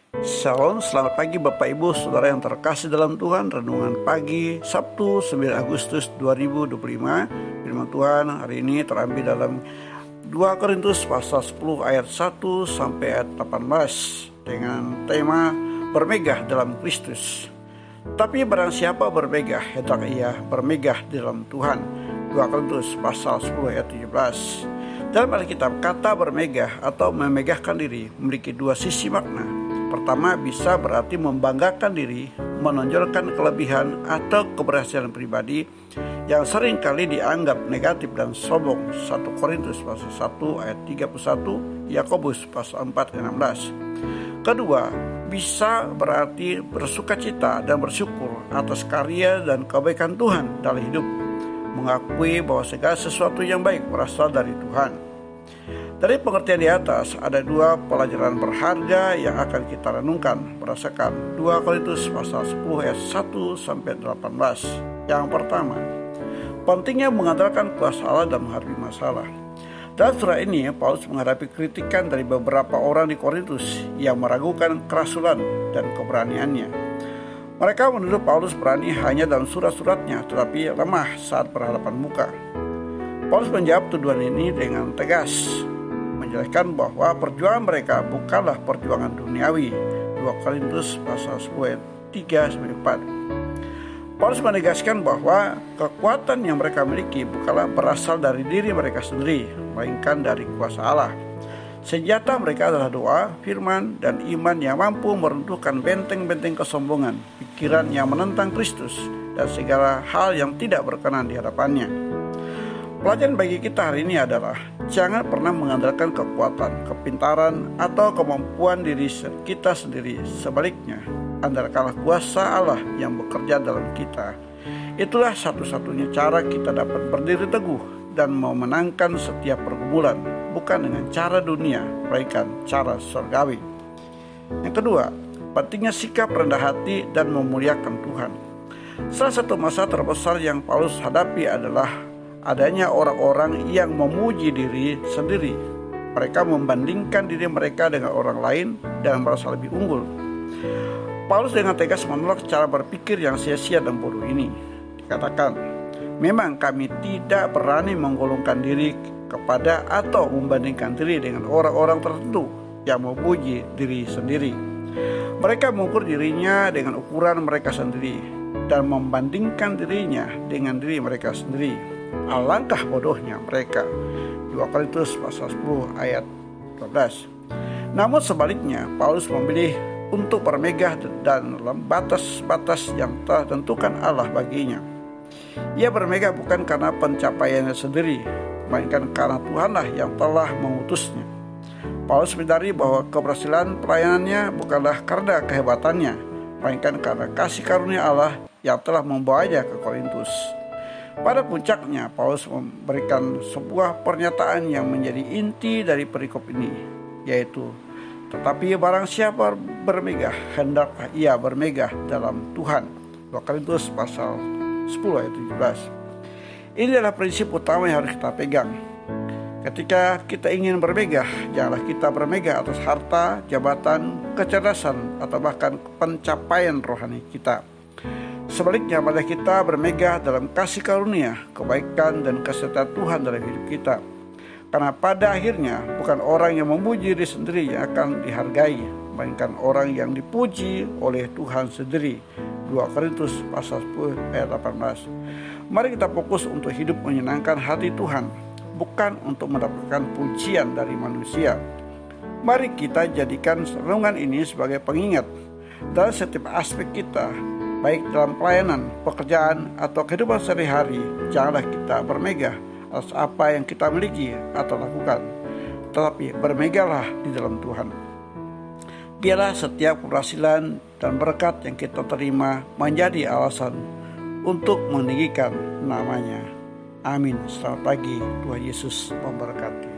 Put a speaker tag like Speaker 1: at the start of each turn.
Speaker 1: Shalom, selamat pagi Bapak Ibu Saudara yang terkasih dalam Tuhan. Renungan pagi Sabtu 9 Agustus 2025. Firman Tuhan hari ini terambil dalam 2 Korintus pasal 10 ayat 1 sampai ayat 18 dengan tema bermegah dalam Kristus. Tapi barang siapa bermegah, hendaklah ia bermegah di dalam Tuhan. 2 Korintus pasal 10 ayat 17. Dalam Alkitab, kata bermegah atau memegahkan diri memiliki dua sisi makna. Pertama, bisa berarti membanggakan diri, menonjolkan kelebihan atau keberhasilan pribadi yang seringkali dianggap negatif dan sombong. 1 Korintus pasal 1 ayat 31, Yakobus pasal 4 ayat 16. Kedua, bisa berarti bersukacita dan bersyukur atas karya dan kebaikan Tuhan dalam hidup, mengakui bahwa segala sesuatu yang baik berasal dari Tuhan. Dari pengertian di atas, ada dua pelajaran berharga yang akan kita renungkan berdasarkan 2 Korintus pasal 10 ayat 1 sampai 18. Yang pertama, pentingnya mengandalkan kuasa Allah dalam menghadapi masalah. Dalam surah ini, Paulus menghadapi kritikan dari beberapa orang di Korintus yang meragukan kerasulan dan keberaniannya. Mereka menuduh Paulus berani hanya dalam surat-suratnya, tetapi lemah saat berhadapan muka. Paulus menjawab tuduhan ini dengan tegas, menjelaskan bahwa perjuangan mereka bukanlah perjuangan duniawi. 2 Korintus pasal 10 ayat 3-4. Paulus menegaskan bahwa kekuatan yang mereka miliki bukanlah berasal dari diri mereka sendiri, melainkan dari kuasa Allah. Senjata mereka adalah doa, firman, dan iman yang mampu meruntuhkan benteng-benteng kesombongan, pikiran yang menentang Kristus, dan segala hal yang tidak berkenan di hadapannya. Pelajaran bagi kita hari ini adalah jangan pernah mengandalkan kekuatan, kepintaran, atau kemampuan diri kita sendiri. Sebaliknya, andalkanlah kuasa Allah yang bekerja dalam kita. Itulah satu-satunya cara kita dapat berdiri teguh dan memenangkan setiap pergumulan, bukan dengan cara dunia, melainkan cara surgawi. Yang kedua, pentingnya sikap rendah hati dan memuliakan Tuhan. Salah satu masalah terbesar yang Paulus hadapi adalah adanya orang-orang yang memuji diri sendiri. Mereka membandingkan diri mereka dengan orang lain dan merasa lebih unggul. Paulus dengan tegas menolak cara berpikir yang sia-sia dan bodoh ini. Dikatakan, memang kami tidak berani menggolongkan diri kepada atau membandingkan diri dengan orang-orang tertentu yang memuji diri sendiri. Mereka mengukur dirinya dengan ukuran mereka sendiri dan membandingkan dirinya dengan diri mereka sendiri. Alangkah bodohnya mereka. 2 Korintus pasal 10 ayat 12. Namun sebaliknya, Paulus memilih untuk bermegah dan dalam batas-batas yang telah tentukan Allah baginya. Ia bermegah bukan karena pencapaiannya sendiri, melainkan karena Tuhanlah yang telah mengutusnya. Paulus menyadari bahwa keberhasilan pelayanannya bukanlah karena kehebatannya, melainkan karena kasih karunia Allah yang telah membawanya ke Korintus. Pada puncaknya, Paulus memberikan sebuah pernyataan yang menjadi inti dari perikop ini, yaitu, tetapi barang siapa bermegah, hendaklah ia bermegah dalam Tuhan. 2 Korintus pasal 10 ayat 17. Ini adalah prinsip utama yang harus kita pegang. Ketika kita ingin bermegah, janganlah kita bermegah atas harta, jabatan, kecerdasan, atau bahkan pencapaian rohani kita. Sebaliknya, mari kita bermegah dalam kasih karunia, kebaikan, dan kesertaan Tuhan dalam hidup kita. Karena pada akhirnya bukan orang yang memuji diri sendiri yang akan dihargai, melainkan orang yang dipuji oleh Tuhan sendiri. 2 Korintus pasal 10 ayat 18. Mari kita fokus untuk hidup menyenangkan hati Tuhan, bukan untuk mendapatkan pujian dari manusia. Mari kita jadikan renungan ini sebagai pengingat dalam setiap aspek kita, baik dalam pelayanan, pekerjaan, atau kehidupan sehari-hari. Janganlah kita bermegah atas apa yang kita miliki atau lakukan, tetapi bermegahlah di dalam Tuhan. Biarlah setiap keberhasilan dan berkat yang kita terima menjadi alasan untuk meninggikan namanya. Amin. Selamat pagi, Tuhan Yesus memberkati.